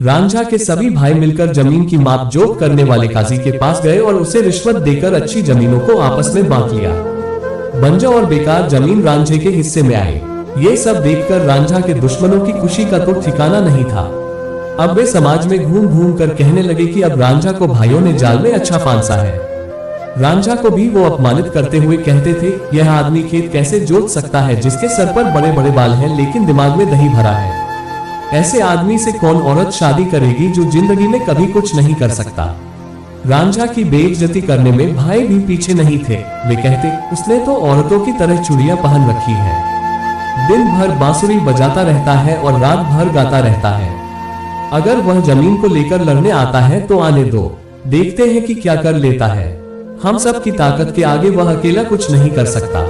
रांझा के सभी भाई मिलकर जमीन की माप जोख करने वाले काजी के पास गए और उसे रिश्वत देकर अच्छी जमीनों को आपस में बांट लिया। बंजर और बेकार जमीन रांझे के हिस्से में आई। ये सब देखकर रांझा के दुश्मनों की खुशी का तो ठिकाना नहीं था। अब वे समाज में घूम घूम कर कहने लगे कि अब रांझा को भाइयों ने जाल में अच्छा फांसा है। रांझा को भी वो अपमानित करते हुए कहते थे, यह आदमी खेत कैसे जोत सकता है जिसके सर पर बड़े बड़े बाल हैं लेकिन दिमाग में दही भरा है। ऐसे आदमी से कौन औरत शादी करेगी जो जिंदगी में कभी कुछ नहीं कर सकता। रांझा की बेइज्जती करने में भाई भी पीछे नहीं थे। वे कहते, उसने तो औरतों की तरह चूड़ियां पहन रखी है, दिन भर बांसुरी बजाता रहता है और रात भर गाता रहता है। अगर वह जमीन को लेकर लड़ने आता है तो आने दो, देखते हैं कि क्या कर लेता है। हम सब की ताकत के आगे वह अकेला कुछ नहीं कर सकता।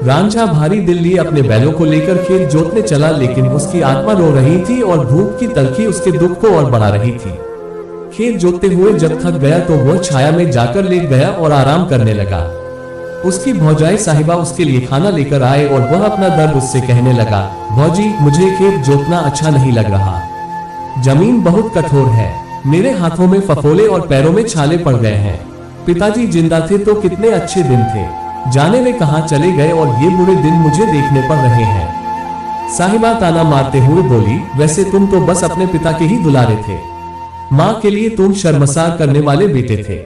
रांझा भारी दिल लिए अपने बैलों को लेकर खेत जोतने चला, लेकिन उसकी आत्मा रो रही थी और भूख की तलखी उसके दुख को और बढ़ा रही थी। खेत जोतते हुए जब थक गया तो वह छाया में जाकर लेट गया और आराम करने लगा। उसकी भौजाई साहिबा उसके लिए खाना लेकर आए और वह अपना दर्द उससे कहने लगा, भौजी, मुझे खेत जोतना अच्छा नहीं लग रहा। जमीन बहुत कठोर है, मेरे हाथों में फफोले और पैरों में छाले पड़ गए हैं। पिताजी जिंदा थे तो कितने अच्छे दिन थे, जाने वे कहां चले गए और ये बुरे दिन मुझे देखने पड़ रहे हैं। साहिबा ताना मारते हुए बोली, वैसे तुम तो बस अपने पिता के ही दुलारे थे, माँ के लिए तुम शर्मसार करने वाले बेटे थे।